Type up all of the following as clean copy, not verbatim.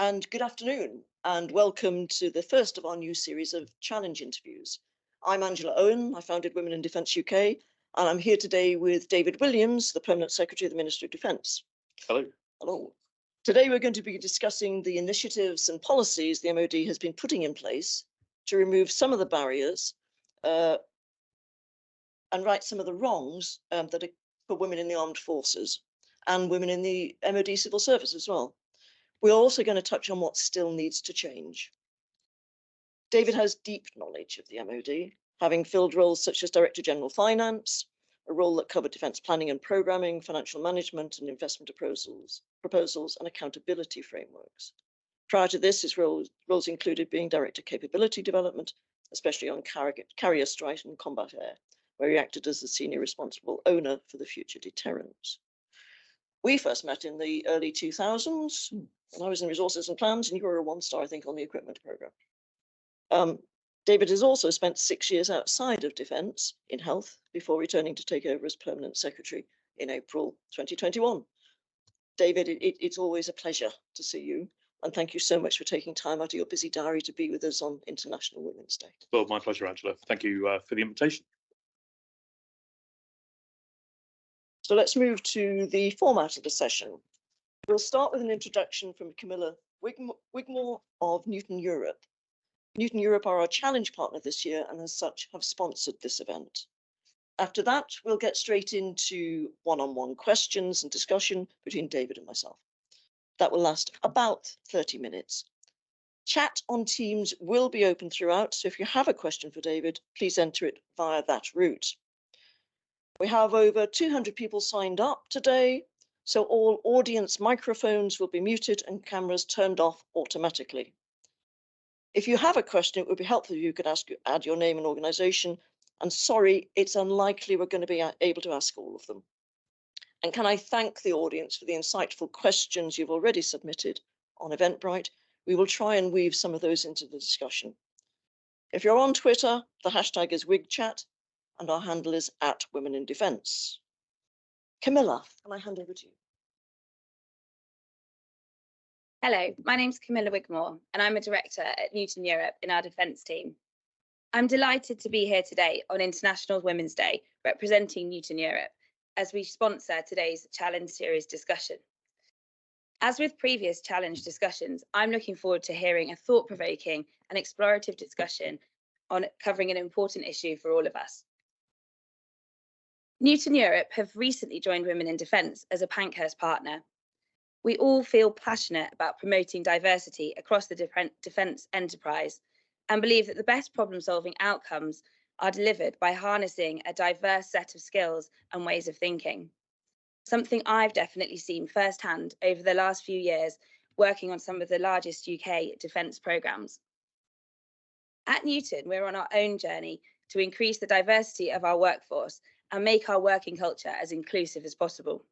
and good afternoon, and welcome to the first of our new series of challenge interviews. I'm Angela Owen. I founded Women in Defence UK, and I'm here today with David Williams, the Permanent Secretary of the Ministry of Defence. Hello. Hello. Today we're going to be discussing the initiatives and policies the MOD has been putting in place to remove some of the barriers and right some of the wrongs that are for women in the armed forces and women in the MOD civil service as well. We're also going to touch on what still needs to change. David has deep knowledge of the MOD, having filled roles such as Director General Finance, a role that covered defence planning and programming, financial management and investment proposals and accountability frameworks. Prior to this, his roles included being Director Capability Development, especially on carrier strike and combat air, where he acted as the senior responsible owner for the future deterrence. We first met in the early 2000s when I was in resources and plans, and you were a one-star, I think, on the equipment program. David has also spent 6 years outside of defence in health before returning to take over as Permanent Secretary in April 2021. David, it's always a pleasure to see you, and thank you so much for taking time out of your busy diary to be with us on International Women's Day. Well, my pleasure, Angela. Thank you for the invitation. So let's move to the format of the session. We'll start with an introduction from Camilla Wigmore of Newton Europe. Newton Europe are our challenge partner this year and as such have sponsored this event. After that, we'll get straight into one-on-one questions and discussion between David and myself. That will last about 30 minutes. Chat on Teams will be open throughout, so if you have a question for David, please enter it via that route. We have over 200 people signed up today, so all audience microphones will be muted and cameras turned off automatically. If you have a question, it would be helpful if you could add your name and organisation. And sorry, it's unlikely we're going to be able to ask all of them. And can I thank the audience for the insightful questions you've already submitted on Eventbrite? We will try and weave some of those into the discussion. If you're on Twitter, the hashtag is WigChat, and our handle is @WomenInDefence. Camilla, can I hand over to you? Hello, my name's Camilla Wigmore, and I'm a director at Newton Europe in our defence team. I'm delighted to be here today on International Women's Day, representing Newton Europe, as we sponsor today's Challenge Series discussion. As with previous challenge discussions, I'm looking forward to hearing a thought-provoking and explorative discussion on covering an important issue for all of us. Newton Europe have recently joined Women in Defence as a Pankhurst partner. We all feel passionate about promoting diversity across the defence enterprise and believe that the best problem-solving outcomes are delivered by harnessing a diverse set of skills and ways of thinking. Something I've definitely seen firsthand over the last few years working on some of the largest UK defence programmes. At Newton, we're on our own journey to increase the diversity of our workforce and make our working culture as inclusive as possible.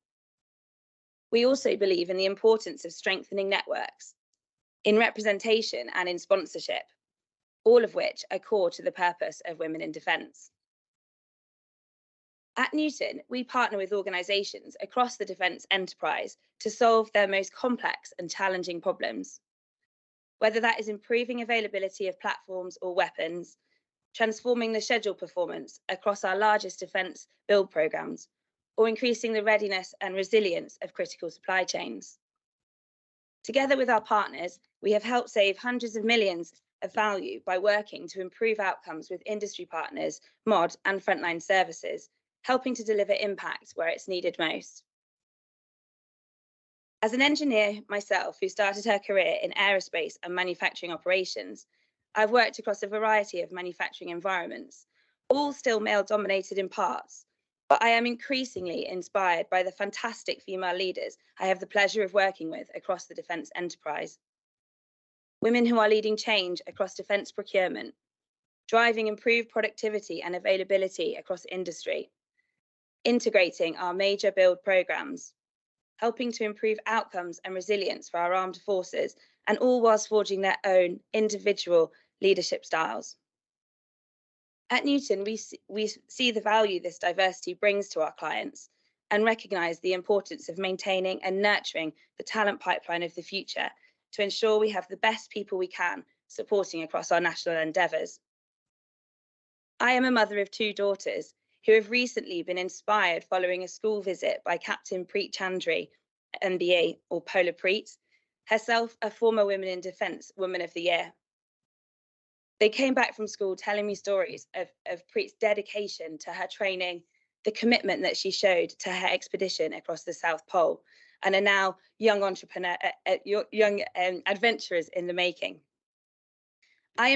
We also believe in the importance of strengthening networks, in representation and in sponsorship, all of which are core to the purpose of Women in Defence. At Newton, we partner with organisations across the defence enterprise to solve their most complex and challenging problems. Whether that is improving availability of platforms or weapons, transforming the schedule performance across our largest defence build programmes, or increasing the readiness and resilience of critical supply chains. Together with our partners, we have helped save hundreds of millions of value by working to improve outcomes with industry partners, MOD and frontline services, helping to deliver impact where it's needed most. As an engineer myself who started her career in aerospace and manufacturing operations, I've worked across a variety of manufacturing environments, all still male-dominated in parts, but I am increasingly inspired by the fantastic female leaders I have the pleasure of working with across the defence enterprise. Women who are leading change across defence procurement, driving improved productivity and availability across industry, integrating our major build programmes, helping to improve outcomes and resilience for our armed forces, and all whilst forging their own individual leadership styles. At Newton, we see the value this diversity brings to our clients and recognise the importance of maintaining and nurturing the talent pipeline of the future to ensure we have the best people we can supporting across our national endeavours. I am a mother of 2 daughters who have recently been inspired following a school visit by Captain Preet Chandri, MBA, or Polar Preet, herself a former Women in Defence Woman of the Year. They came back from school telling me stories of Preet's dedication to her training, the commitment that she showed to her expedition across the South Pole, and are now young adventurers in the making. I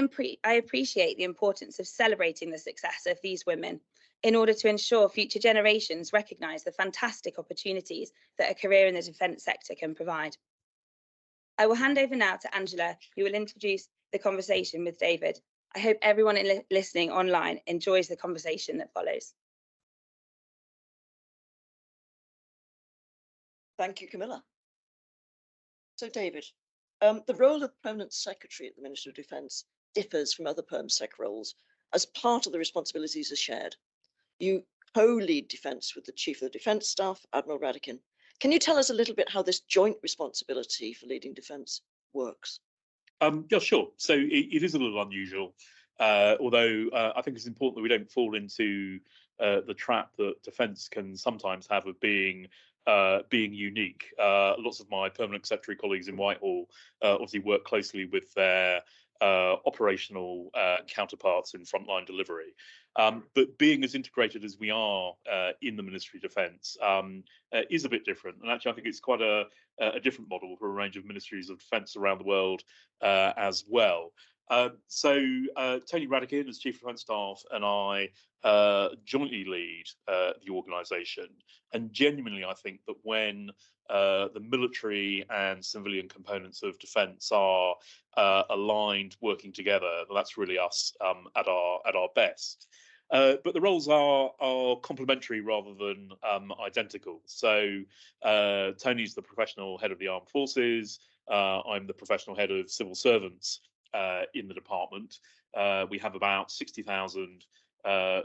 appreciate the importance of celebrating the success of these women in order to ensure future generations recognise the fantastic opportunities that a career in the defence sector can provide. I will hand over now to Angela, who will introduce the conversation with David. I hope everyone listening online enjoys the conversation that follows. Thank you, Camilla. So, David, the role of Permanent Secretary at the Ministry of Defence differs from other Perm Sec roles as part of the responsibilities are shared. You co-lead defence with the Chief of the Defence Staff, Admiral Radican. Can you tell us a little bit how this joint responsibility for leading defence works? Yeah, sure. So it is a little unusual, although I think it's important that we don't fall into the trap that defence can sometimes have of being unique. Lots of my permanent secretary colleagues in Whitehall obviously work closely with their operational counterparts in frontline delivery. But being as integrated as we are in the Ministry of Defence is a bit different. And actually, I think it's quite a different model for a range of ministries of defence around the world as well. So Tony Radican, as Chief of Defence Staff, and I jointly lead the organisation. And genuinely, I think that when the military and civilian components of defence are aligned, working together, that's really us at our best. But the roles are complementary rather than identical. So Tony's the professional head of the armed forces. I'm the professional head of civil servants in the department. We have about 60,000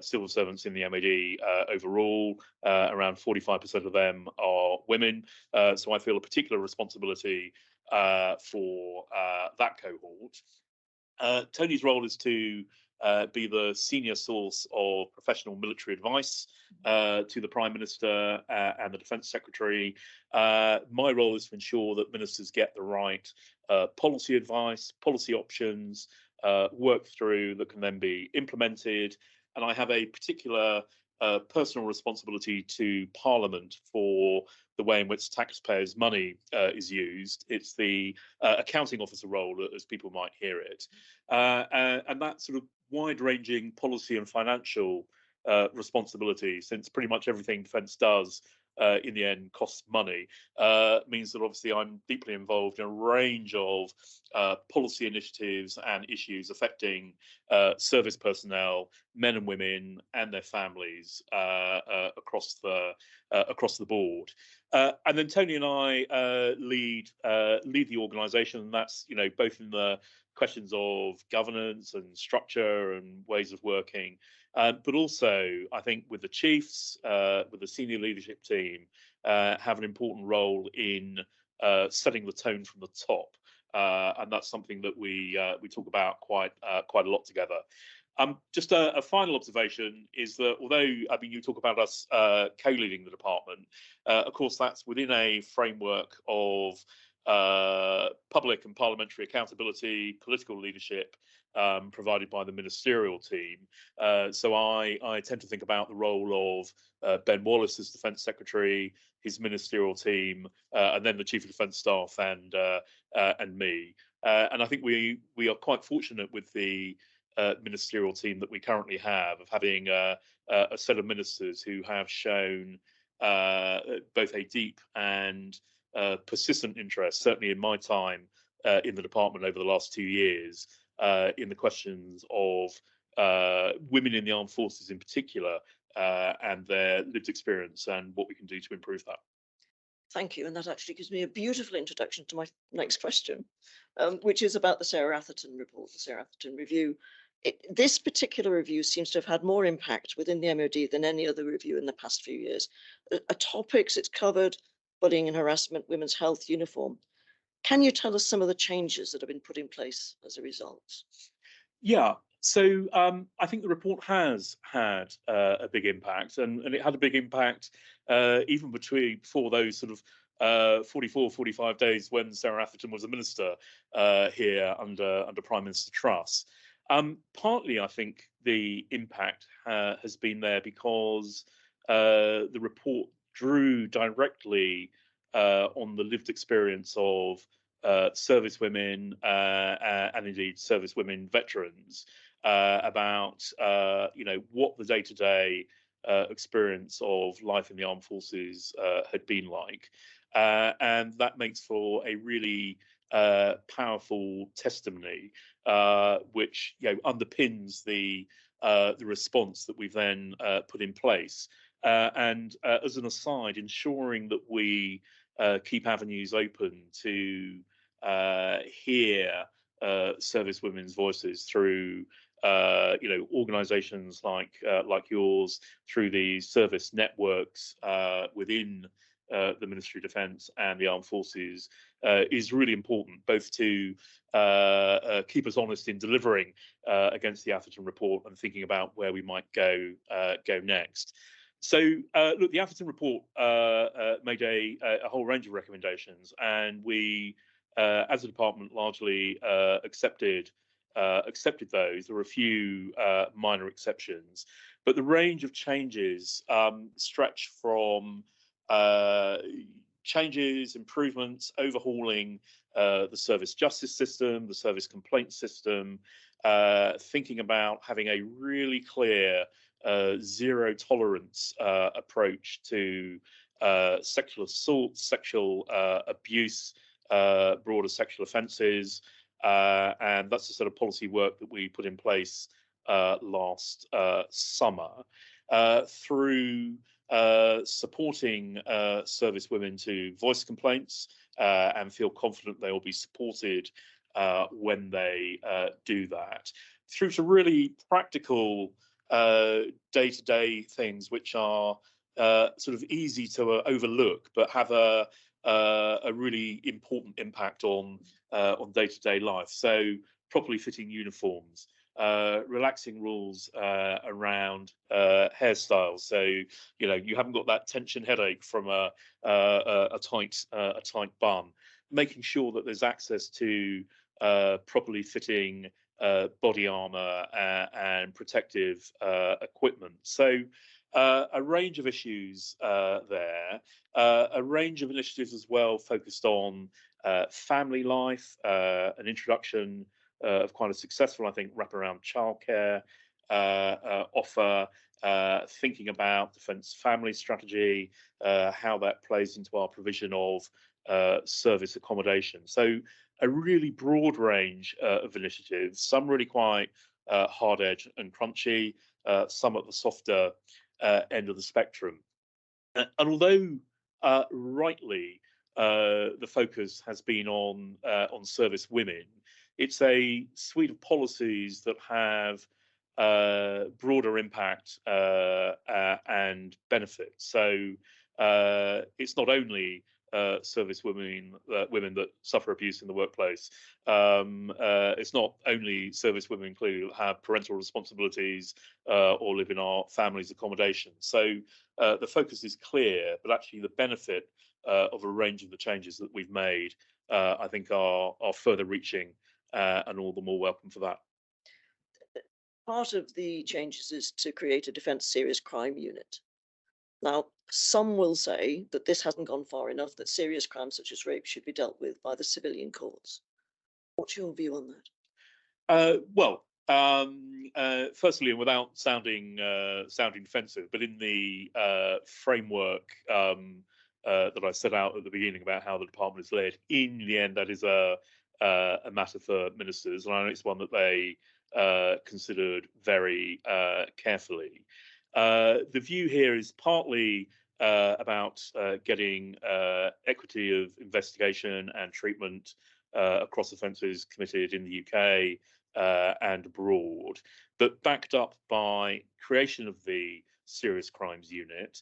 civil servants in the MOD overall. Around 45% of them are women. So I feel a particular responsibility for that cohort. Tony's role is to be the senior source of professional military advice to the Prime Minister and the Defence Secretary. My role is to ensure that ministers get the right policy advice, policy options, work through that can then be implemented. And I have a particular personal responsibility to Parliament for the way in which taxpayers' money is used. It's the accounting officer role, as people might hear it. And that sort of wide-ranging policy and financial responsibility, since pretty much everything defence does in the end costs money, means that obviously I'm deeply involved in a range of policy initiatives and issues affecting service personnel, men and women, and their families across the board. And then Tony and I lead the organisation, and that's both in the questions of governance and structure and ways of working. But also, I think with the chiefs, with the senior leadership team, have an important role in setting the tone from the top, and that's something that we talk about quite a lot together. Just a final observation is that although you talk about us co-leading the department, of course that's within a framework of public and parliamentary accountability, political leadership provided by the ministerial team. So I tend to think about the role of Ben Wallace as Defence Secretary, his ministerial team, and then the Chief of Defence Staff and me. And I think we are quite fortunate with the ministerial team that we currently have, of having a set of ministers who have shown both a deep and persistent interest, certainly in my time in the department over the last 2 years, in the questions of women in the armed forces in particular, and their lived experience and what we can do to improve that. Thank you. And that actually gives me a beautiful introduction to my next question, which is about the Sarah Atherton report, the Sarah Atherton review. This particular review seems to have had more impact within the MOD than any other review in the past few years. Topics it's covered: bullying and harassment, women's health, uniform. Can you tell us some of the changes that have been put in place as a result? Yeah. So I think the report has had a big impact, and it had a big impact even before those sort of 44, 45 days when Sarah Atherton was a minister here under Prime Minister Truss. Partly, I think the impact has been there because the report drew directly on the lived experience of service women and indeed service women veterans about what the day-to-day experience of life in the armed forces had been like, and that makes for a really powerful testimony, which underpins the response that we've then put in place. And as an aside, ensuring that we keep avenues open to hear service women's voices through organisations like yours, through the service networks within the Ministry of Defence and the Armed Forces, is really important, both to keep us honest in delivering against the Atherton report and thinking about where we might go next. So, look, the Atherton report made a whole range of recommendations, and we, as a department, largely accepted those. There were a few minor exceptions, but the range of changes stretch from changes, improvements, overhauling the service justice system, the service complaint system, thinking about having a really clear zero tolerance approach to sexual assault, sexual abuse, broader sexual offences, and that's the sort of policy work that we put in place last summer through supporting service women to voice complaints and feel confident they will be supported when they do that, through to really practical day-to-day things which are sort of easy to overlook, but have a really important impact on day-to-day life. So properly fitting uniforms, relaxing rules around hairstyles, so you haven't got that tension headache from a tight bun. Making sure that there's access to properly fitting body armor and protective equipment. So a range of issues there, a range of initiatives as well focused on family life, an introduction of quite a successful, I think, wraparound childcare offer, thinking about defence family strategy, how that plays into our provision of service accommodation. So a really broad range of initiatives, some really quite hard edge and crunchy, some at the softer end of the spectrum. And although rightly the focus has been on service women, it's a suite of policies that have broader impact and benefits. So it's not only service women that suffer abuse in the workplace. It's not only service women included that have parental responsibilities or live in our families' accommodation. So the focus is clear, but actually the benefit of a range of the changes that we've made, I think, are further reaching and all the more welcome for that. Part of the changes is to create a defence serious crime unit. Now, some will say that this hasn't gone far enough, that serious crimes such as rape should be dealt with by the civilian courts. What's your view on that? Firstly, and without sounding defensive, but in the framework that I set out at the beginning about how the department is led, in the end, that is a matter for ministers, and I know it's one that they considered very carefully. The view here is partly about getting equity of investigation and treatment across offences committed in the UK and abroad, but backed up by creation of the Serious Crimes Unit.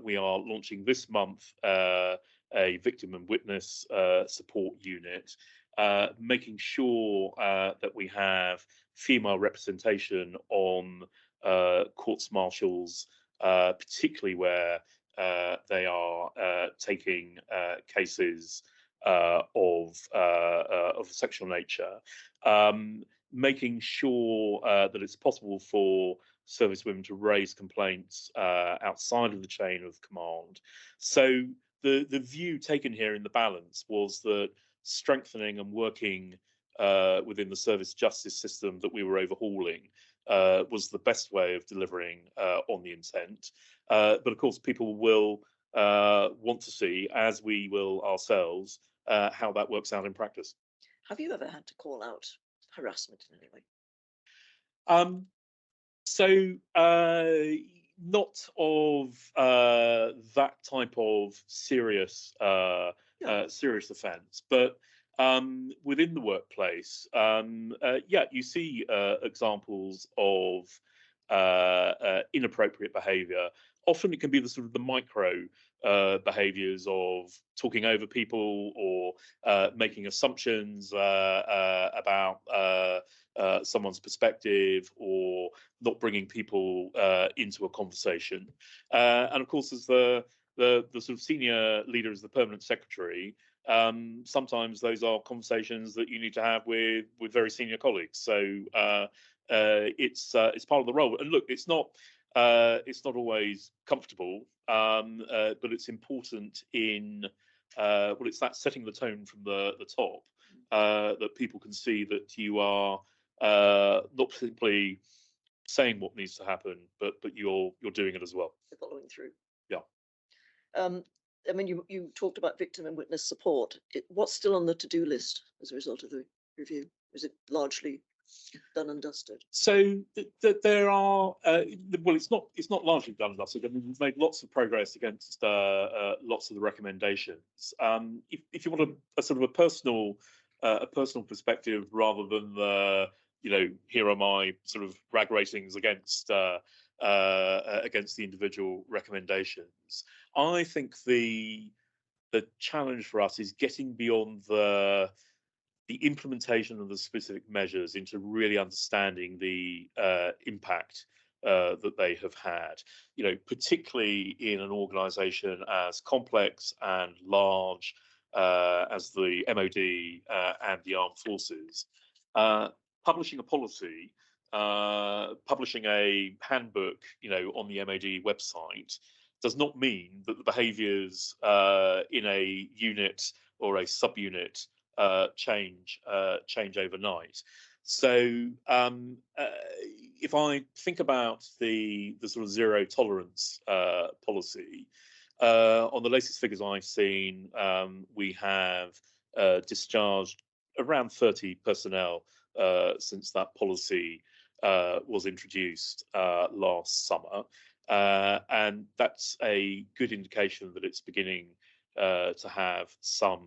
We are launching this month a victim and witness support unit, making sure that we have female representation on courts martials, particularly where they are taking cases of a sexual nature, making sure that it's possible for servicewomen to raise complaints outside of the chain of command. So the view taken here in the balance was that strengthening and working within the service justice system that we were overhauling was the best way of delivering on the intent. But of course, people will want to see, as we will ourselves, how that works out in practice. Have you ever had to call out harassment in any way? So not of that type of serious serious offence, but within the workplace, yeah, you see examples of inappropriate behaviour. Often it can be the sort of the micro behaviours of talking over people or making assumptions about someone's perspective, or not bringing people into a conversation. And of course, as the sort of senior leader, as the permanent secretary, sometimes those are conversations that you need to have with very senior colleagues. So it's part of the role. And look, it's not always comfortable, but it's important in well, it's that setting the tone from the top, that people can see that you are not simply saying what needs to happen, but you're doing it as well. You're following through. Yeah. I mean, you talked about victim and witness support. What's still on the to-do list as a result of the review? Is it largely done and dusted? So there are well, it's not largely done and dusted. I mean, we've made lots of progress against lots of the recommendations. If you want a sort of a personal perspective, rather than the, you know, here are my sort of rag ratings against the individual recommendations, I think the challenge for us is getting beyond the implementation of the specific measures into really understanding the impact that they have had. You know, particularly in an organisation as complex and large as the MOD and the armed forces. Publishing a policy, publishing a handbook, you know, on the MOD website does not mean that the behaviours in a unit or a subunit change overnight. So if I think about the sort of zero tolerance policy, on the latest figures I've seen, we have discharged around 30 personnel since that policy was introduced last summer, and that's a good indication that it's beginning to have some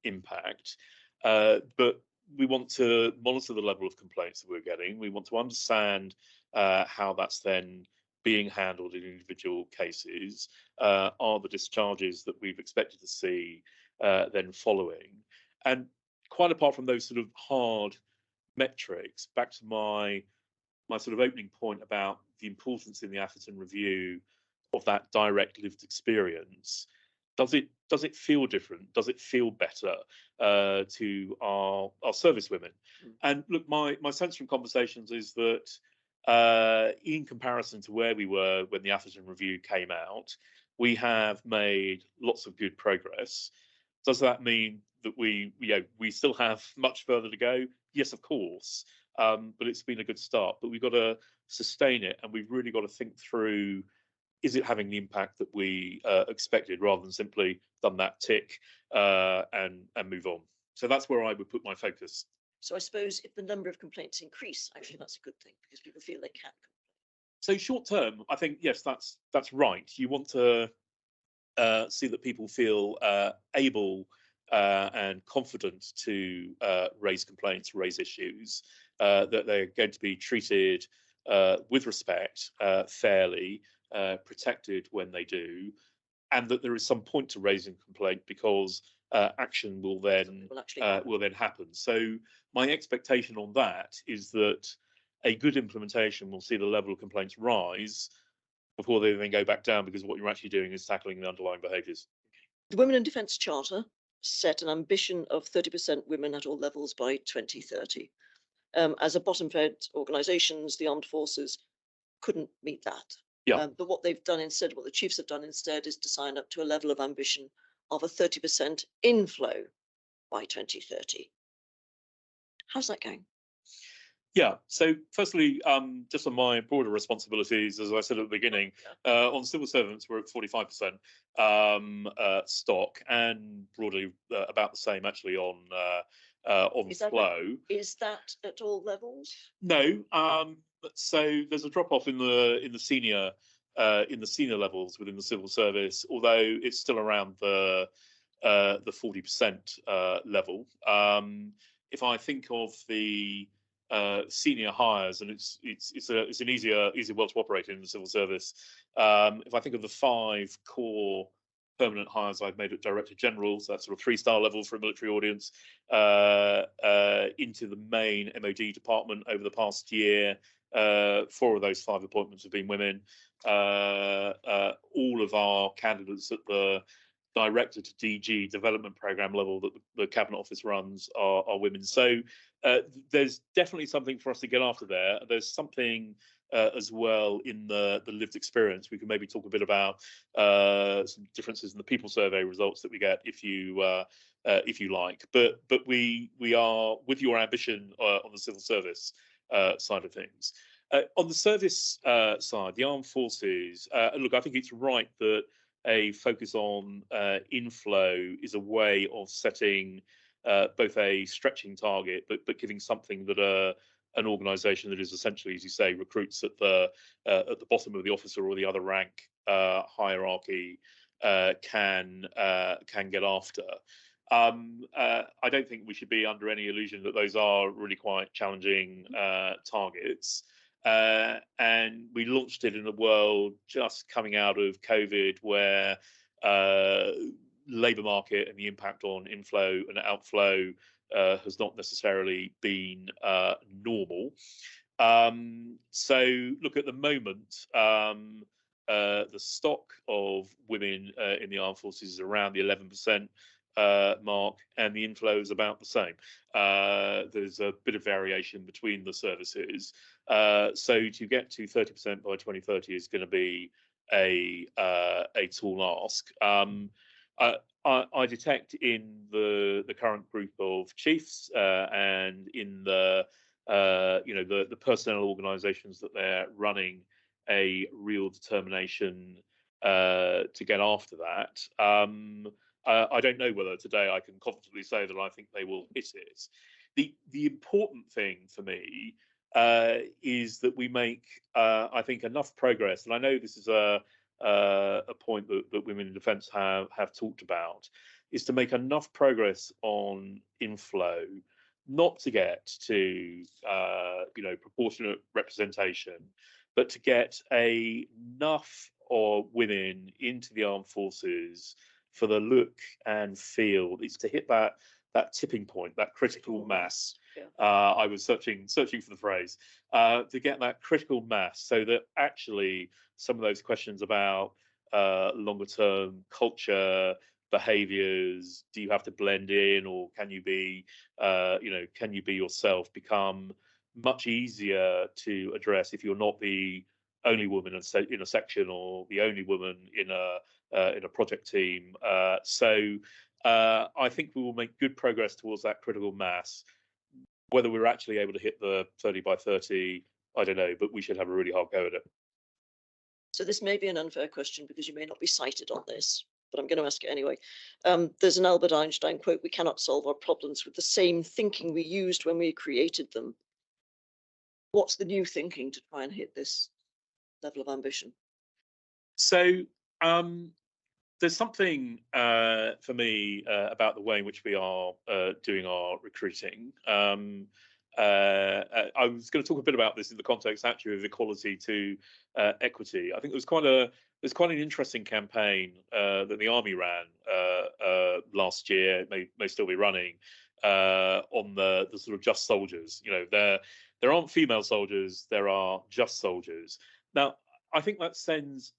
impact. But we want to monitor the level of complaints that we're getting. We want to understand how that's then being handled in individual cases. Are the discharges that we've expected to see then following? And quite apart from those sort of hard metrics, back to my sort of opening point about the importance in the Atherton review of that direct lived experience. Does it feel different? Does it feel better to our service women? And look, my sense from conversations is that in comparison to where we were when the Atherton review came out, we have made lots of good progress. Does that mean that we still have much further to go? Yes, of course. But it's been a good start. But we've got to sustain it, and we've really got to think through: is it having the impact that we expected, rather than simply done that tick and move on? So that's where I would put my focus. So I suppose if the number of complaints increase, actually that's a good thing, because people feel they can complain. So short term, I think, yes, that's right. You want to see that people feel able and confident to raise complaints, raise issues, that they're going to be treated with respect, fairly, protected when they do. and that there is some point to raising a complaint because action will then happen. So my expectation on that is that a good implementation will see the level of complaints rise before they then go back down, because what you're actually doing is tackling the underlying behaviours. The Women in Defence Charter set an ambition of 30% women at all levels by 2030. As a bottom-fed organisations, the armed forces couldn't meet that. Yeah. But what they've done instead, what the chiefs have done instead, is to sign up to a level of ambition of a 30% inflow by 2030. How's that going? Yeah. So firstly, just on my broader responsibilities, as I said at the beginning, on civil servants, we're at 45% stock, and broadly about the same actually on flow. Is that at all levels? No. So there's a drop off in the senior levels within the civil service, although it's still around the 40% level. If I think of the senior hires, and it's an easier world to operate in the civil service. If I think of the 5 core permanent hires I've made at Director General, so that's sort of 3-star level for a military audience, into the main MOD department over the past year, 4 of those 5 appointments have been women. All of our candidates at the Director to DG development program level that the Cabinet Office runs are women. So there's definitely something for us to get after there. There's something as well in the lived experience. We can maybe talk a bit about some differences in the people survey results that we get if you like. But we are with your ambition on the civil service side of things. On the service side, the armed forces, look, I think it's right that a focus on inflow is a way of setting both a stretching target, but giving something that an organisation that is essentially, as you say, recruits at the bottom of the officer or the other rank hierarchy can get after. I don't think we should be under any illusion that those are really quite challenging targets. And we launched it in a world just coming out of COVID, where labour market and the impact on inflow and outflow has not necessarily been normal. So look, at the moment, the stock of women in the armed forces is around the 11% mark, and the inflow is about the same. There's a bit of variation between the services. So to get to 30% by 2030 is going to be a tall ask. I detect in the current group of chiefs and in the personnel organisations that they're running a real determination to get after that. I don't know whether today I can confidently say that I think they will hit it. The important thing for me is that we make, I think, enough progress, and I know this is a point that Women in Defence have talked about, is to make enough progress on inflow, not to get to proportionate representation, but to get enough of women into the armed forces for the look and feel. It's to hit that tipping point, that critical mass. Yeah. I was searching for the phrase to get that critical mass, so that actually some of those questions about longer term culture, behaviours, do you have to blend in, or can you be yourself, become much easier to address if you're not the only woman in a section or the only woman in a project team. So I think we will make good progress towards that critical mass. Whether we're actually able to hit the 30 by 30, I don't know, but we should have a really hard go at it. So this may be an unfair question because you may not be cited on this, but I'm going to ask it anyway. There's an Albert Einstein quote: "We cannot solve our problems with the same thinking we used when we created them." What's the new thinking to try and hit this level of ambition? So there's something for me about the way in which we are doing our recruiting. I was going to talk a bit about this in the context actually of equality to equity. I think there was quite there's quite an interesting campaign that the army ran last year. It may still be running on the sort of just soldiers. There aren't female soldiers. There are just soldiers. Now, I think that sends,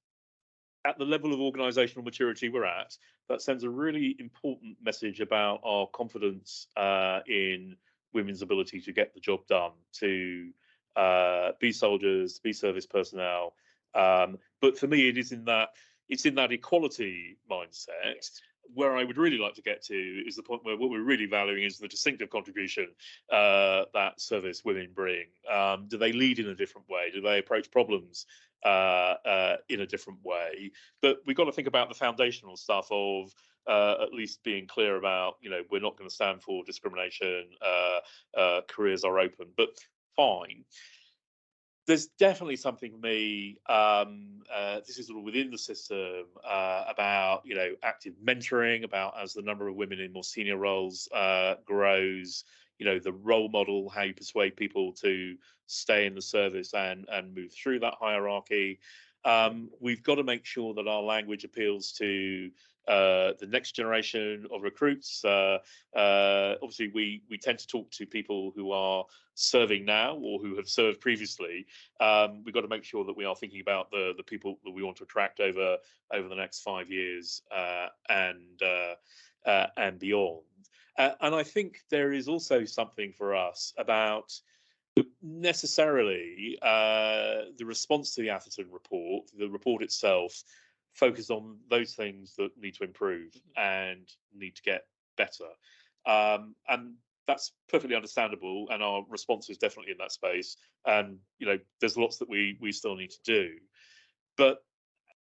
at the level of organisational maturity we're at, that sends a really important message about our confidence in women's ability to get the job done, to be soldiers, to be service personnel. But for me, it's in that equality mindset. Yes. Where I would really like to get to is the point where what we're really valuing is the distinctive contribution that service women bring. Do they lead in a different way? Do they approach problems in a different way? But we've got to think about the foundational stuff of at least being clear about, we're not going to stand for discrimination. Careers are open, but fine. There's definitely something for me. This is sort of within the system about active mentoring, about as the number of women in more senior roles grows. The role model, how you persuade people to stay in the service and move through that hierarchy. We've got to make sure that our language appeals to the next generation of recruits. Obviously, we tend to talk to people who are serving now or who have served previously. We've got to make sure that we are thinking about the people that we want to attract over the next 5 years and beyond. And I think there is also something for us about necessarily the response to the Atherton report, the report itself, focused on those things that need to improve and need to get better. And that's perfectly understandable. And our response is definitely in that space. And, there's lots that we still need to do. But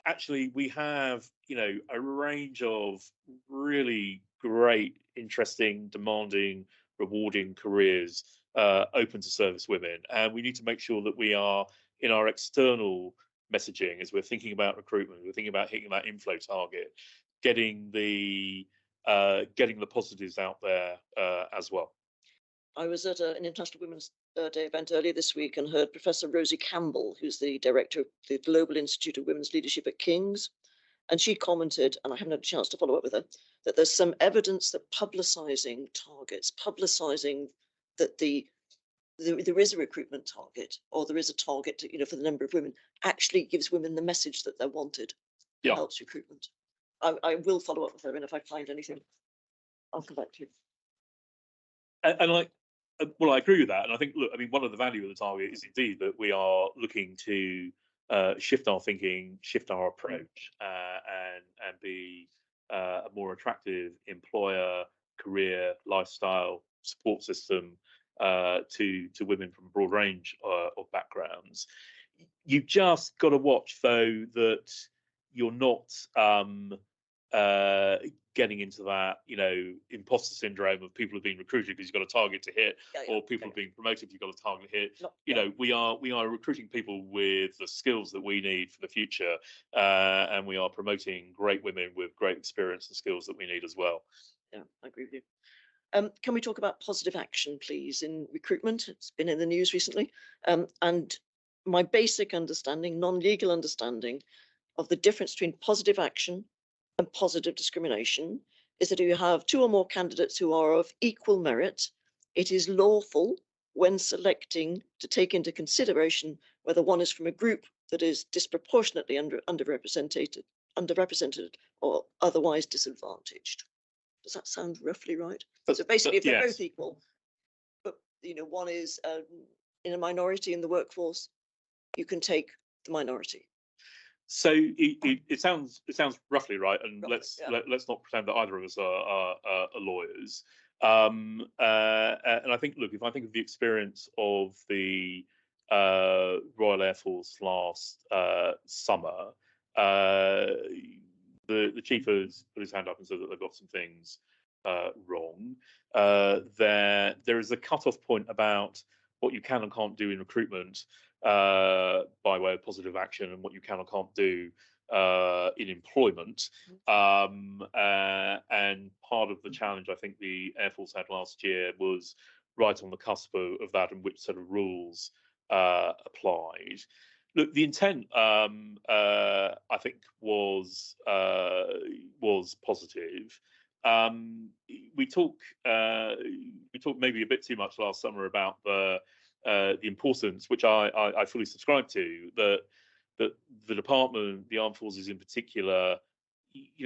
actually, we have, a range of really great, interesting, demanding, rewarding careers open to service women. And we need to make sure that we are, in our external messaging, as we're thinking about recruitment, we're thinking about hitting that inflow target, getting the positives out there as well. I was at an International Women's Day event earlier this week and heard Professor Rosie Campbell, who's the director of the Global Institute of Women's Leadership at King's. And she commented, and I haven't had a chance to follow up with her, that there's some evidence that publicising targets, publicising that there is a recruitment target, or there is a target to, for the number of women, actually gives women the message that they're wanted. Yeah. Helps recruitment. I will follow up with her, and if I find anything, I'll come back to you. And I agree with that. And I think, one of the value of the target is indeed that we are looking to shift our thinking, shift our approach, and be a more attractive employer, career, lifestyle support system to women from a broad range of backgrounds. You've just got to watch, though, that you're not getting into that, imposter syndrome of people have been recruited because you've got a target to hit, or people are being promoted, you've got a target to hit. We are recruiting people with the skills that we need for the future, and we are promoting great women with great experience and skills that we need as well. Yeah, I agree with you. Can we talk about positive action, please, in recruitment? It's been in the news recently. And my basic understanding, non-legal understanding of the difference between positive action and positive discrimination is that if you have 2 or more candidates who are of equal merit, it is lawful when selecting to take into consideration whether one is from a group that is disproportionately underrepresented or otherwise disadvantaged. Does that sound roughly right? So basically, if they're both equal, but one is in a minority in the workforce, you can take the minority. So it sounds roughly right, and let's not pretend that either of us are lawyers. And I think, if I think of the experience of the Royal Air Force last summer, the chief has put his hand up and said that they've got some things wrong. There is a cut-off point about what you can and can't do in recruitment by way of positive action, and what you can or can't do in employment. And part of the challenge I think the Air Force had last year was right on the cusp of that, and which set of rules applied. Look, the intent, I think, was positive. Um, we talk we talked maybe a bit too much last summer about the importance, which I fully subscribe to, that the department, the armed forces in particular,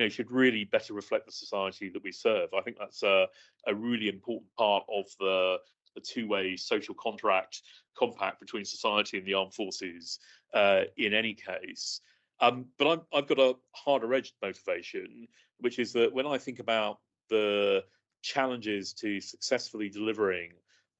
should really better reflect the society that we serve. I think that's a really important part of the two-way social compact between society and the armed forces in any case. But I've got a harder edged motivation, which is that when I think about the challenges to successfully delivering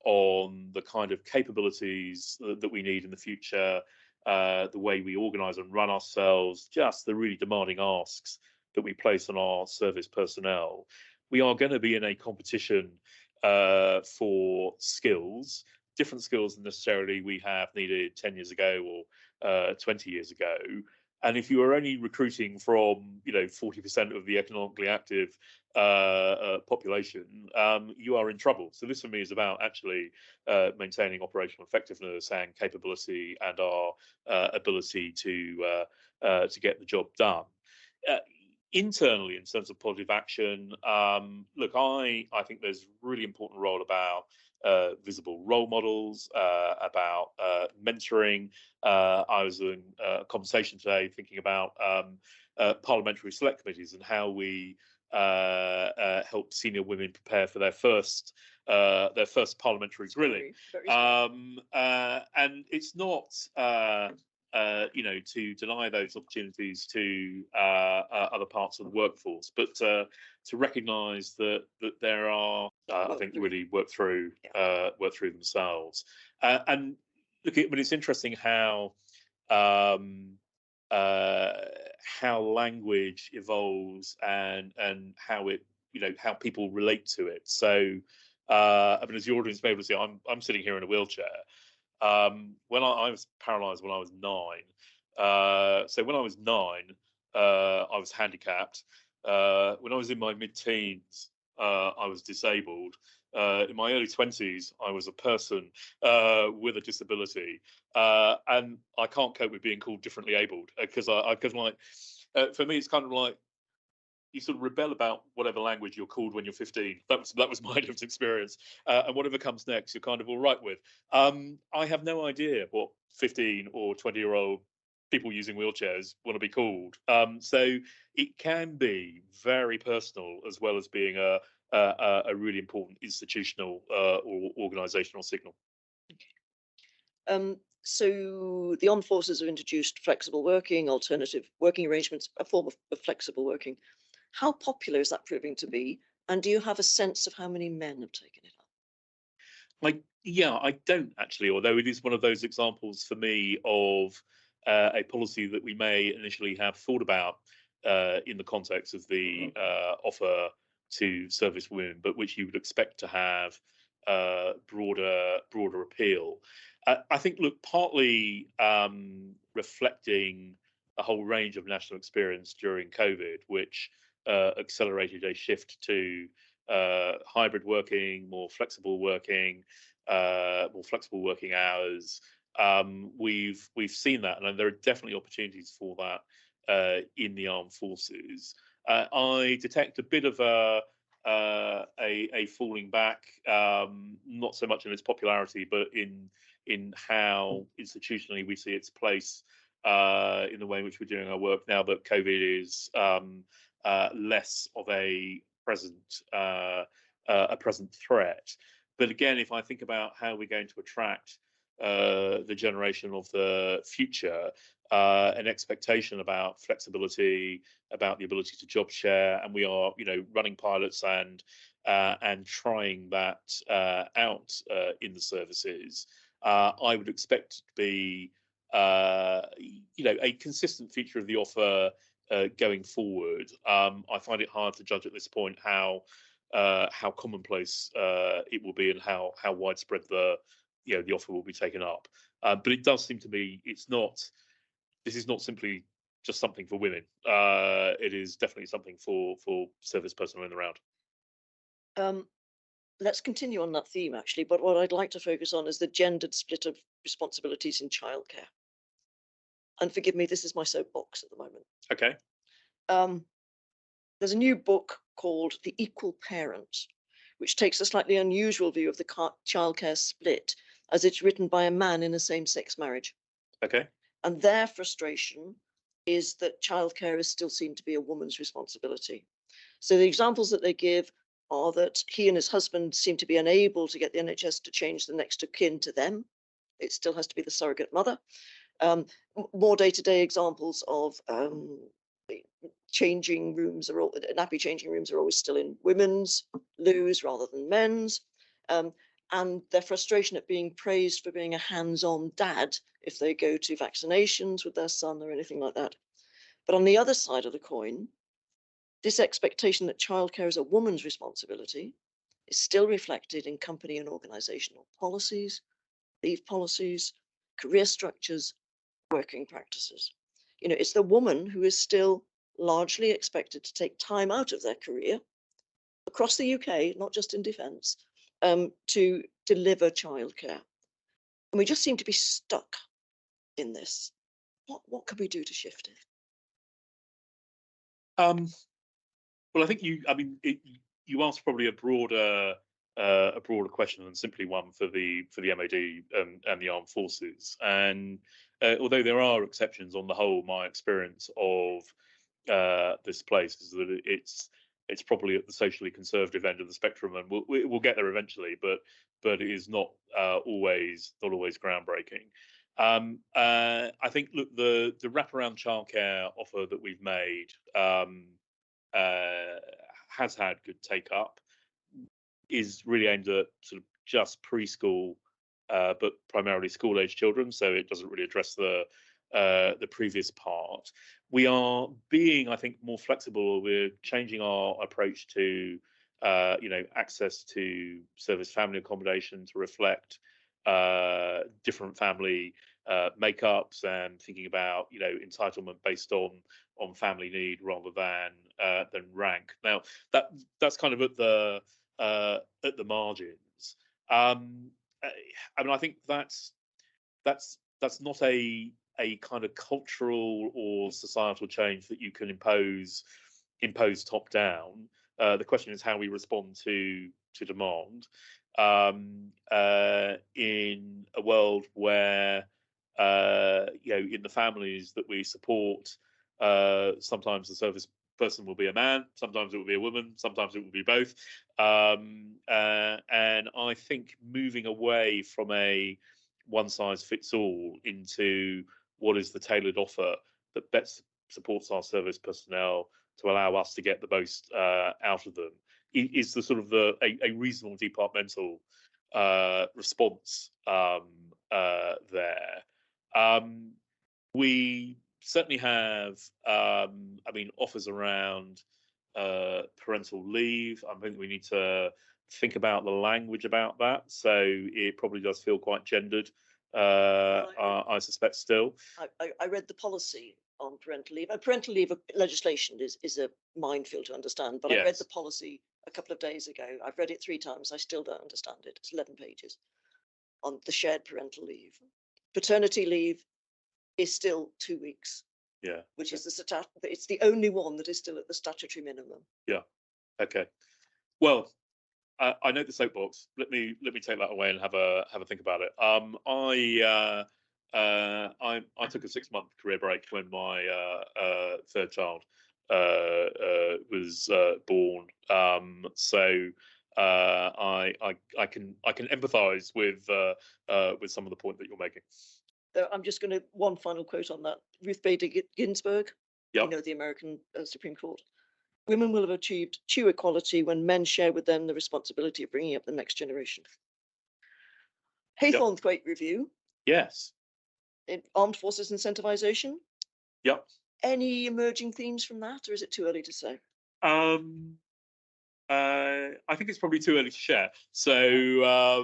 on the kind of capabilities that we need in the future, the way we organise and run ourselves, just the really demanding asks that we place on our service personnel, we are going to be in a competition for skills, different skills than necessarily we have needed 10 years ago or 20 years ago. And if you are only recruiting from, 40% of the economically active population, you are in trouble. So this for me is about actually maintaining operational effectiveness and capability and our ability to get the job done. Uh, Internally, in terms of positive action, look, I think there's a really important role about visible role models, about mentoring. I was in a conversation today thinking about parliamentary select committees and how we help senior women prepare for their first parliamentary grilling. Very scary. And it's not to deny those opportunities to other parts of the workforce, but to recognise that there are, I think, really work through themselves. And look, but it's interesting um, how language evolves and how it, how people relate to it. So, I mean, as the audience may be able to see, I'm sitting here in a wheelchair. When I was paralysed when I was 9. So when I was 9, I was handicapped. When I was in my mid-teens, I was disabled. In my early 20s, I was a person with a disability, and I can't cope with being called differently abled because for me, it's kind of like you sort of rebel about whatever language you're called when you're 15. That was my lived experience, and whatever comes next, you're kind of all right with. I have no idea what 15 or 20-year-old people using wheelchairs want to be called. So it can be very personal as well as being a really important institutional or organisational signal. So the armed forces have introduced flexible working, alternative working arrangements, a form of flexible working. How popular is that proving to be? And do you have a sense of how many men have taken it up? I don't actually, although it is one of those examples for me of a policy that we may initially have thought about in the context of the offer to service women, but which you would expect to have broader appeal. I think, look, partly reflecting a whole range of national experience during COVID, which accelerated a shift to hybrid working, more flexible working hours. We've seen that, and there are definitely opportunities for that in the armed forces. I detect a bit of a falling back, not so much in its popularity, but in how institutionally we see its place in the way in which we're doing our work now that COVID is less of a present threat. But again, if I think about how we're going to attract the generation of the future, an expectation about flexibility, about the ability to job share, and we are, running pilots and trying that out in the services. I would expect it to be, a consistent feature of the offer going forward. I find it hard to judge at this point how commonplace it will be and how widespread the offer will be taken up. But it does seem to me this is not simply just something for women. It is definitely something for service personnel in the round. Um, let's continue on that theme, actually. But what I'd like to focus on is the gendered split of responsibilities in childcare. and forgive me, this is my soapbox at the moment. Okay. There's a new book called The Equal Parent, which takes a slightly unusual view of the childcare split, as it's written by a man in a same-sex marriage. Okay. And their frustration is that childcare is still seen to be a woman's responsibility. So the examples that they give are that he and his husband seem to be unable to get the NHS to change the next of kin to them. It still has to be the surrogate mother. More day-to-day examples of changing rooms are all, nappy changing rooms are always still in women's loos rather than men's. And their frustration at being praised for being a hands-on dad if they go to vaccinations with their son or anything like that. But on the other side of the coin, this expectation that childcare is a woman's responsibility is still reflected in company and organizational policies, leave policies, career structures, working practices. You know, it's the woman who is still largely expected to take time out of their career across the UK, not just in defence, to deliver childcare. And we just seem to be stuck in this. What can we do to shift it? Well, I think you asked probably a broader question than simply one for the MOD and the armed forces. And although there are exceptions, on the whole, my experience of this place is that it's probably at the socially conservative end of the spectrum, and we'll get there eventually. But it is not always groundbreaking. I think, look, the wraparound childcare offer that we've made has had good take up, is really aimed at sort of just preschool, but primarily school age children. So it doesn't really address the previous part. We are being, I think, more flexible. We're changing our approach to, access to service family accommodation to reflect different family makeups, and thinking about, entitlement based on family need rather than rank. Now that's kind of at the margins. I mean, I think that's not a kind of cultural or societal change that you can impose top down. The question is how we respond to demand in a world where in the families that we support, sometimes the service person will be a man, sometimes it will be a woman, sometimes it will be both. And I think moving away from a one size fits all into what is the tailored offer that best supports our service personnel to allow us to get the most out of them is the sort of a reasonable departmental response there. We certainly have, offers around parental leave. I think we need to think about the language about that. So it probably does feel quite gendered, I suspect still. I read the policy on parental leave. Parental leave legislation is a minefield to understand, but yes. I read the policy a couple of days ago. I've read it 3 times. I still don't understand it. It's 11 pages on the shared parental leave. Paternity leave is still 2 weeks. Yeah. Which is it's the only one that is still at the statutory minimum. Yeah. Okay. Well, I know the soapbox. Let me take that away and have a think about it. I took a 6-month career break when my third child was born. So I can empathise with some of the point that you're making. I'm just going to one final quote on that. Ruth Bader Ginsburg, yep. The American Supreme Court. Women will have achieved true equality when men share with them the responsibility of bringing up the next generation. Haythornthwaite review. Yes. Armed forces incentivization. Yep. Any emerging themes from that, or is it too early to say? I think it's probably too early to share. So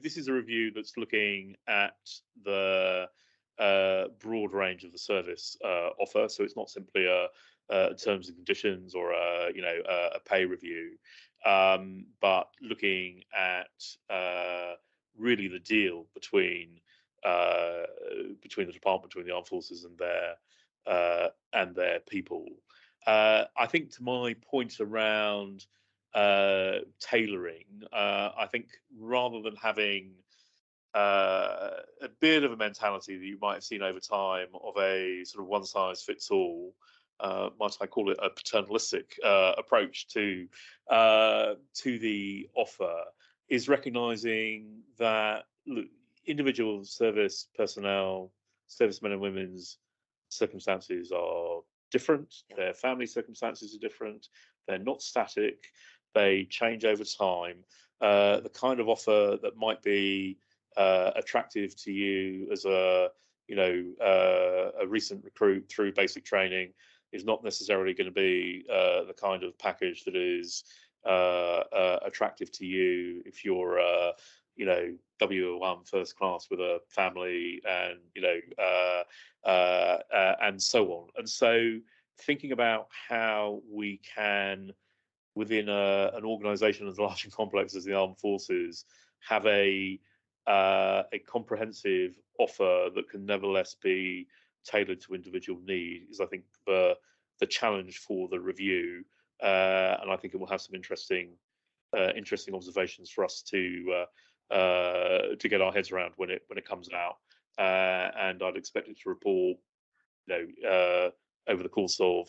this is a review that's looking at the broad range of the service offer. So it's not simply a terms and conditions or a pay review, but looking at really the deal between between the department, between the armed forces and their people. I think to my point around tailoring, I think rather than having a bit of a mentality that you might have seen over time of a sort of one size fits all, might I call it a paternalistic approach to the offer, is recognizing that look, individual service personnel, servicemen and women's circumstances are different, their family circumstances are different, they're not static, they change over time. The kind of offer that might be attractive to you as a a recent recruit through basic training is not necessarily going to be the kind of package that is attractive to you if you're W1 first class with a family and and so on. And so thinking about how we can within an organisation as large and complex as the armed forces have a comprehensive offer that can nevertheless be tailored to individual need is, I think, the challenge for the review, and I think it will have some interesting observations for us to get our heads around when it comes out, and I'd expect it to report, over the course of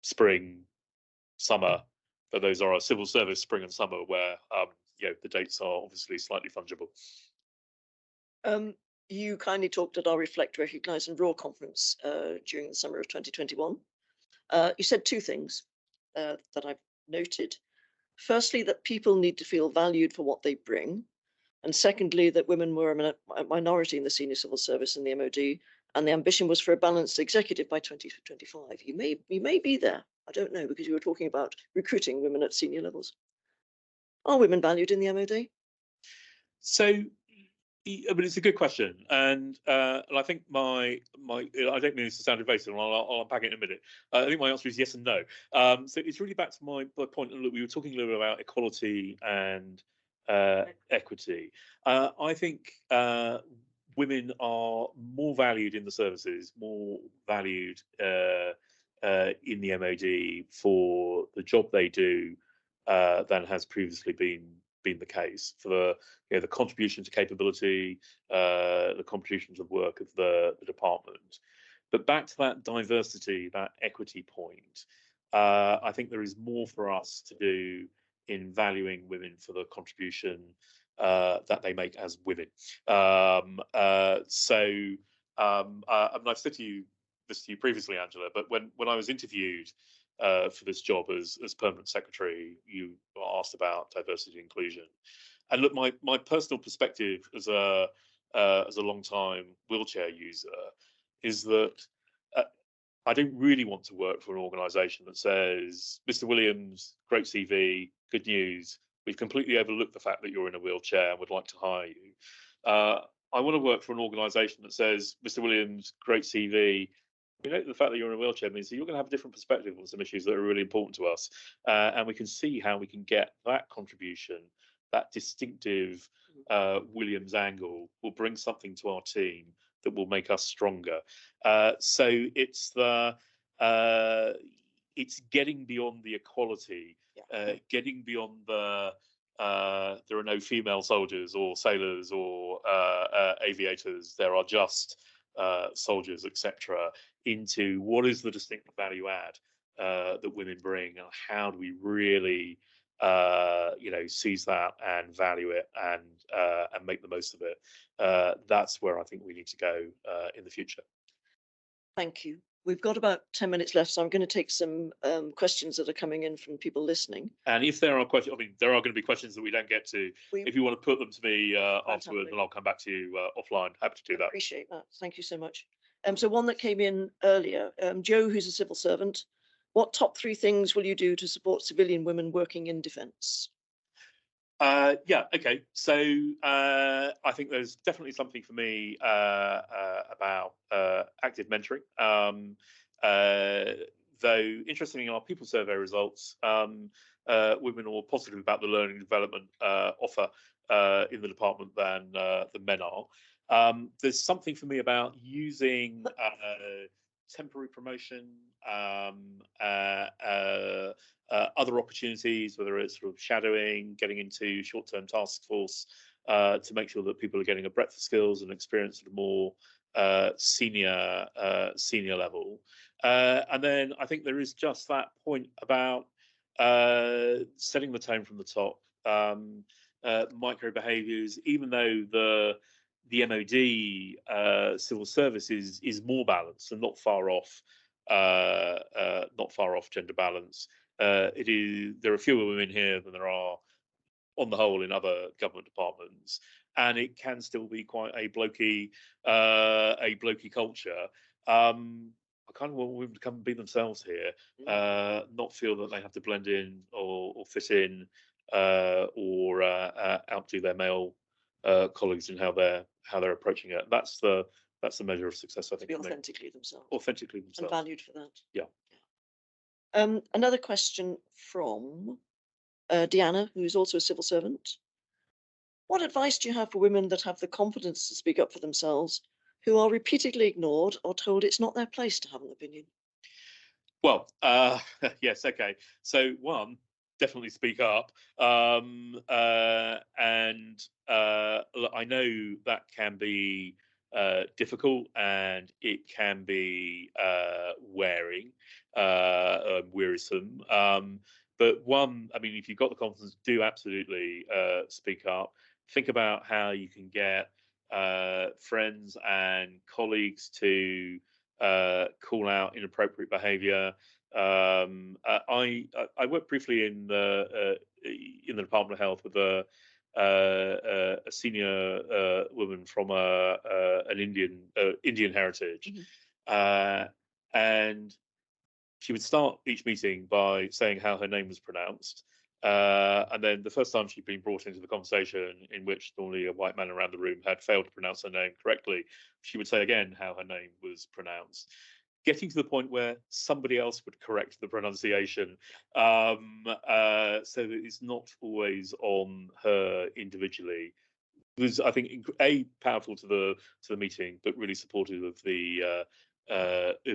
spring, summer. But those are our civil service spring and summer, where the dates are obviously slightly fungible. You kindly talked at our Reflect, Recognise and Raw conference during the summer of 2021. You said two things that I've noted. Firstly, that people need to feel valued for what they bring. And secondly, that women were a minority in the senior civil service in the MOD, and the ambition was for a balanced executive by 2025. You may be there. I don't know, because you were talking about recruiting women at senior levels. Are women valued in the MOD? So, I mean, it's a good question, and I think my I don't mean this to sound evasive, and I'll unpack it in a minute. I think my answer is yes and no. So it's really back to my point. Look, we were talking a little bit about equality and equity. I think women are more valued in the services, more valued in the MOD for the job they do than has previously been the case, for the contribution to capability, the contribution to the work of the department. But back to that diversity, that equity point, I think there is more for us to do in valuing women for the contribution that they make as women. I've said this to you previously, Angela, but when I was interviewed for this job as permanent secretary, you were asked about diversity and inclusion. And look, my personal perspective as a long time wheelchair user is that I don't really want to work for an organisation that says, Mr. Williams, great CV, good news, we've completely overlooked the fact that you're in a wheelchair and would like to hire you. I want to work for an organisation that says, Mr. Williams, great CV, the fact that you're in a wheelchair means that you're going to have a different perspective on some issues that are really important to us, and we can see how we can get that contribution, that distinctive Williams angle, will bring something to our team that will make us stronger. So it's getting beyond the equality, getting beyond the there are no female soldiers or sailors or aviators. There are just soldiers, etc., into what is the distinctive value add that women bring, and how do we really seize that and value it and make the most of it. That's where I think we need to go in the future. Thank you. We've got about 10 minutes left, so I'm going to take some questions that are coming in from people listening. And if there are questions, I mean, there are going to be questions that we don't get to. If you want to put them to me afterwards, and I'll come back to you offline. Happy to do that. Appreciate that. Thank you so much. So one that came in earlier, Joe, who's a civil servant, what top 3 things will you do to support civilian women working in defence? Okay. So I think there's definitely something for me about active mentoring. Though, interestingly, in our people survey results, women are more positive about the learning and development offer in the department than men are. There's something for me about using temporary promotion, other opportunities, whether it's sort of shadowing, getting into short-term task force, to make sure that people are getting a breadth of skills and experience at a more senior level. And then I think there is just that point about setting the tone from the top. Micro behaviours, even though the MOD civil service is more balanced and not far off gender balance. There are fewer women here than there are on the whole in other government departments, and it can still be quite a blokey culture. I kind of want women to come and be themselves here, not feel that they have to blend in or fit in, or outdo their male colleagues in how they're approaching it. That's the measure of success, I think. Be authentically themselves. Authentically themselves. And valued for that. Yeah. Another question from Deanna, who is also a civil servant. What advice do you have for women that have the confidence to speak up for themselves, who are repeatedly ignored or told it's not their place to have an opinion? Well, yes, okay. So one, definitely speak up. And look, I know that can be difficult, and it can be wearing, wearisome. But one, I mean, if you've got the confidence, do absolutely speak up. Think about how you can get friends and colleagues to call out inappropriate behaviour. I worked briefly in the Department of Health with a senior woman from an Indian heritage, and she would start each meeting by saying how her name was pronounced. And then the first time she'd been brought into the conversation, in which normally a white man around the room had failed to pronounce her name correctly, she would say again how her name was pronounced, getting to the point where somebody else would correct the pronunciation, so that it's not always on her individually. It was, I think, powerful to the meeting, but really supportive of the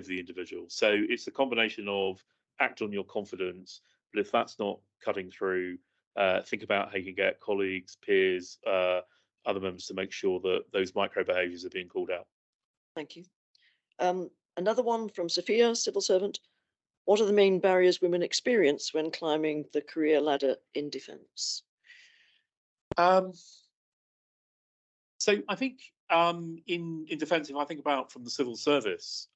individual. So it's a combination of act on your confidence, but if that's not cutting through, think about how you can get colleagues, peers, other members to make sure that those micro behaviours are being called out. Thank you. Another one from Sophia, civil servant. What are the main barriers women experience when climbing the career ladder in defence? So I think in defence, if I think about from the civil service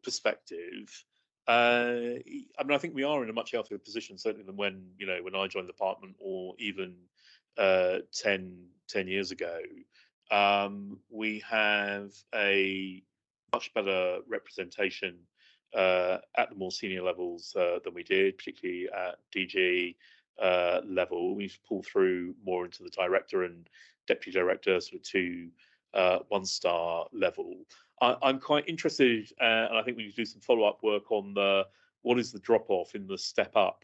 perspective, I mean, I think we are in a much healthier position, certainly than when I joined the department, or even 10 years ago. We have a much better representation at the more senior levels than we did, particularly at DG level. We've pulled through more into the director and deputy director, sort of 2 1-star level. I'm quite interested, and I think we need to do some follow-up work on what is the drop-off in the step up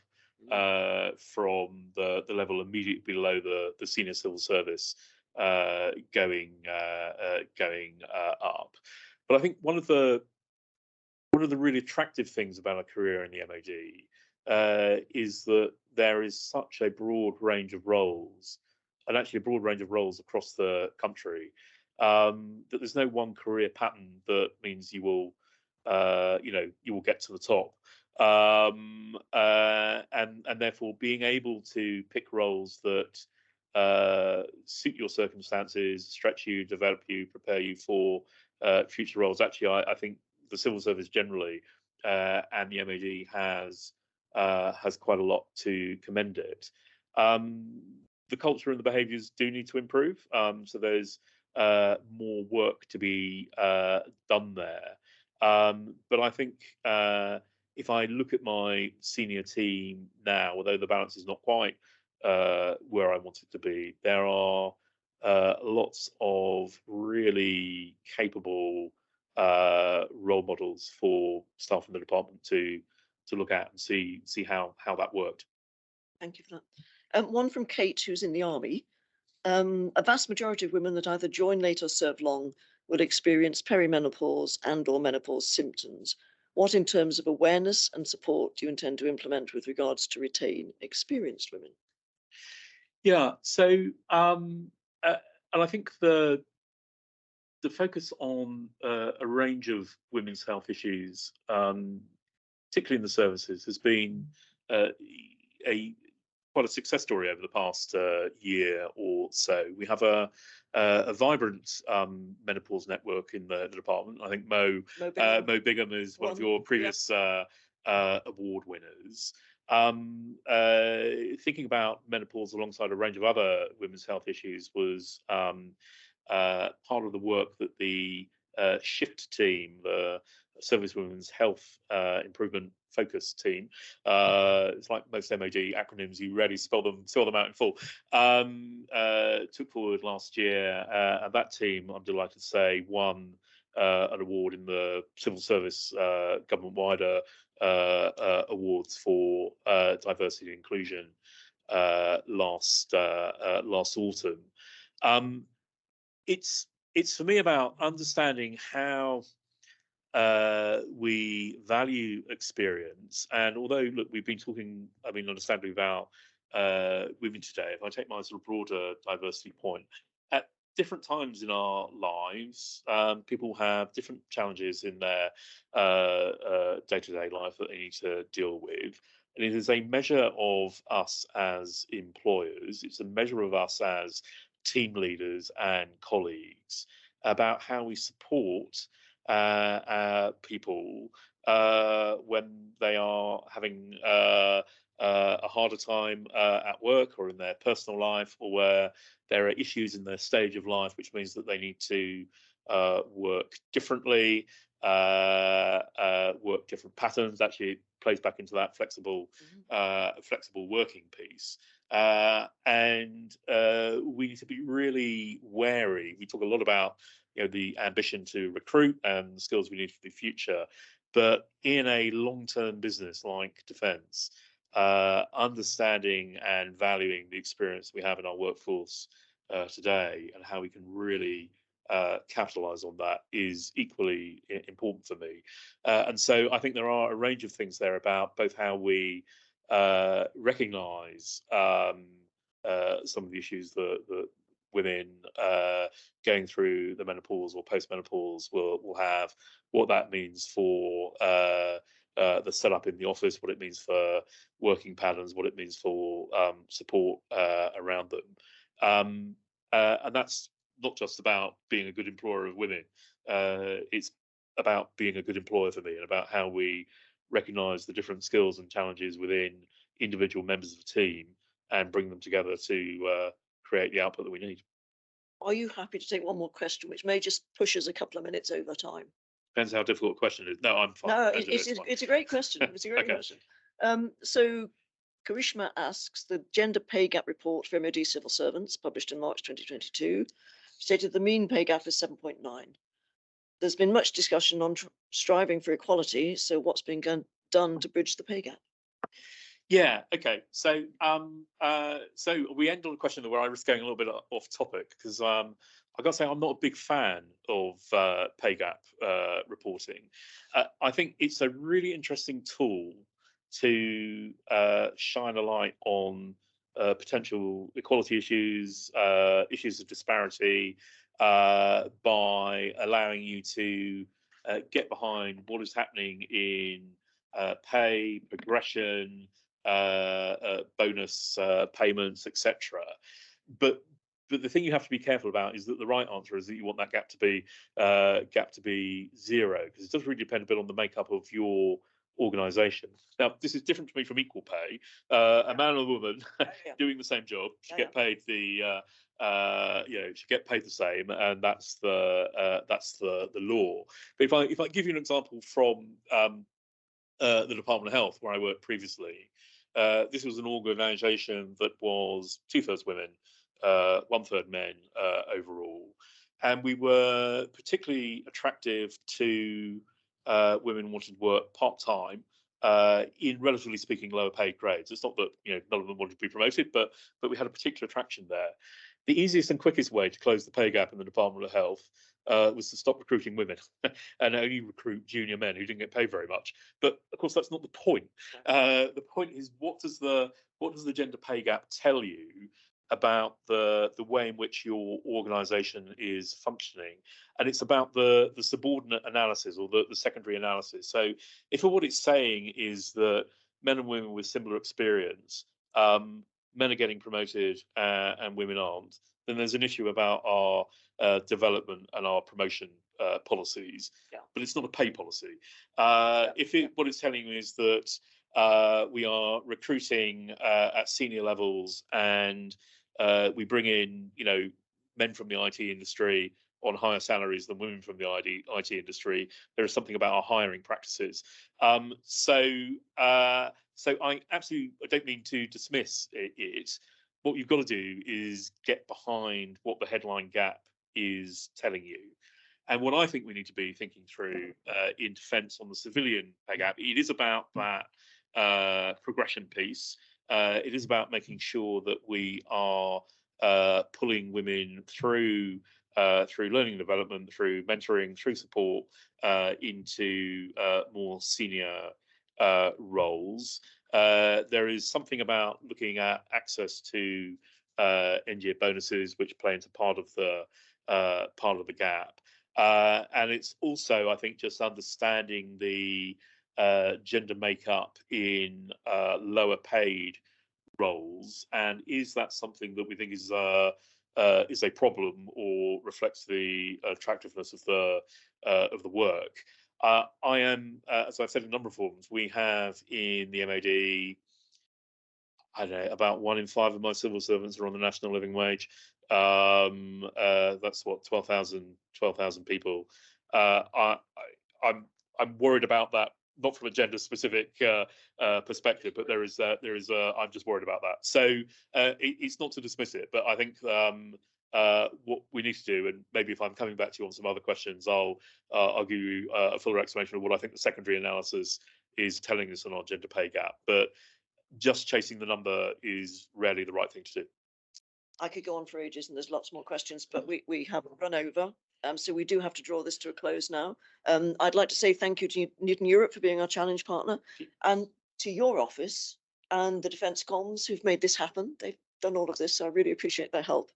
from the level immediately below the senior civil service going up. But I think one of the really attractive things about a career in the MOD is that there is such a broad range of roles, and actually a broad range of roles across the country, that there's no one career pattern that means you will get to the top. And therefore being able to pick roles that suit your circumstances, stretch you, develop you, prepare you for future roles. Actually, I think the civil service generally and the MOD has quite a lot to commend it. The culture and the behaviours do need to improve, so there's more work to be done there. But I think if I look at my senior team now, although the balance is not quite where I want it to be, there are lots of really capable role models for staff in the department to look at and see how that worked. Thank you for that. One from Kate, who's in the army. A vast majority of women that either join late or serve long will experience perimenopause and or menopause symptoms. What, in terms of awareness and support, do you intend to implement with regards to retain experienced women? Yeah. So, and I think the focus on a range of women's health issues, particularly in the services, has been uh, a quite a success story over the past year or so. We have a vibrant menopause network in the department. I think Mo Bigham is one of your previous award winners. Thinking about menopause alongside a range of other women's health issues was part of the work that the SHIFT team, the Service Women's Health Improvement Focus team, it's like most MOD acronyms, you rarely spell them out in full, took forward last year. And that team, I'm delighted to say, won an award in the civil service government-wide awards for diversity and inclusion last autumn. It's for me about understanding how we value experience. And although, look, we've been talking, I mean, understandably about women today, if I take my sort of broader diversity point, at different times in our lives, people have different challenges in their day-to-day life that they need to deal with. And it is a measure of us as employers, it's a measure of us as team leaders and colleagues about how we support people when they are having a harder time at work or in their personal life, or where there are issues in their stage of life, which means that they need to work differently, work different patterns. Actually, it plays back into that flexible working piece. And we need to be really wary. We talk a lot about the ambition to recruit and the skills we need for the future, but in a long-term business like defence, understanding and valuing the experience we have in our workforce today and how we can really capitalize on that is equally important for me. And so I think there are a range of things there about both how we recognize some of the issues that women going through the menopause or post-menopause will have, what that means for the setup in the office, what it means for working patterns, what it means for support around them. And that's not just about being a good employer of women. It's about being a good employer for me, and about how we recognise the different skills and challenges within individual members of the team and bring them together to create the output that we need. Are you happy to take one more question, which may just push us a couple of minutes over time? Depends how difficult a question is. No, I'm fine. No, Angela, it's fine. it's a great question. It's a great Okay. question. So Karishma asks, the gender pay gap report for MOD civil servants, published in March 2022, stated the mean pay gap is 7.9. There's been much discussion on striving for equality. So what's been done to bridge the pay gap? Yeah. Okay. So, so we end on a question where I was going a little bit off topic, because I got to say I'm not a big fan of pay gap reporting. I think it's a really interesting tool to shine a light on potential equality issues, issues of disparity, by allowing you to get behind what is happening in pay, progression, bonus payments, etc. But the thing you have to be careful about is that the right answer is that you want that gap to be zero, because it does really depend a bit on the makeup of your organisation. Now, this is different to me from equal pay. A man and a woman doing the same job should get paid should get paid the same, and that's the law. But if I give you an example from the Department of Health, where I worked previously, this was an organisation that was 2/3 women, 1/3 men overall, and we were particularly attractive to women wanting to work part-time in, relatively speaking, lower paid grades. It's not that none of them wanted to be promoted, but we had a particular attraction there. the easiest and quickest way to close the pay gap in the Department of Health was to stop recruiting women and only recruit junior men who didn't get paid very much. But of course, that's not the point. The point is, what does the gender pay gap tell you about the way in which your organisation is functioning? And it's about the subordinate analysis, or the secondary analysis. So if what it's saying is that men and women with similar experience, men are getting promoted and women aren't, then there's an issue about our development and our promotion policies. Yeah. But it's not a pay policy. What it's telling you is that we are recruiting at senior levels, and we bring in, men from the IT industry on higher salaries than women from the IT industry. There is something about our hiring practices. So I don't mean to dismiss it. What you've got to do is get behind what the headline gap is telling you. And what I think we need to be thinking through in defence on the civilian pay gap, it is about that progression piece. It is about making sure that we are pulling women through learning and development, through mentoring, through support into more senior roles. There is something about looking at access to end-year bonuses, which play into part of the gap. And it's also, I think, just understanding the gender makeup in lower paid roles, and is that something that we think is a problem or reflects the attractiveness of the work? I am, as I've said in a number of forums, we have in the MOD, I don't know, about 1 in 5 of my civil servants are on the national living wage. That's what, 12,000 people. I'm worried about that, not from a gender specific perspective, but there is I'm just worried about that. So it's not to dismiss it, but I think what we need to do, and maybe if I'm coming back to you on some other questions, I'll give you a fuller explanation of what I think the secondary analysis is telling us on our gender pay gap. But just chasing the number is rarely the right thing to do. I could go on for ages, and there's lots more questions, but we have run over. So we do have to draw this to a close now. I'd like to say thank you to Newton Europe for being our challenge partner, and to your office and the Defence Comms who've made this happen. They've done all of this, so I really appreciate their help.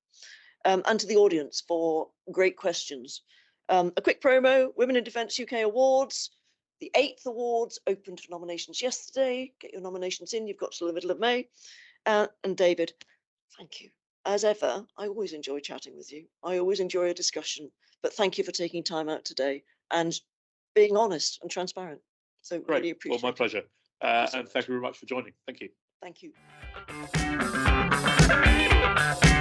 And to the audience for great questions. A quick promo: Women in Defence UK Awards. The 8th awards opened for nominations yesterday. Get your nominations in. You've got till the middle of May. And David, thank you. As ever, I always enjoy chatting with you. I always enjoy a discussion. But thank you for taking time out today and being honest and transparent. So Great. Really appreciate it. Well, my pleasure. And thank you very much for joining. Thank you. Thank you.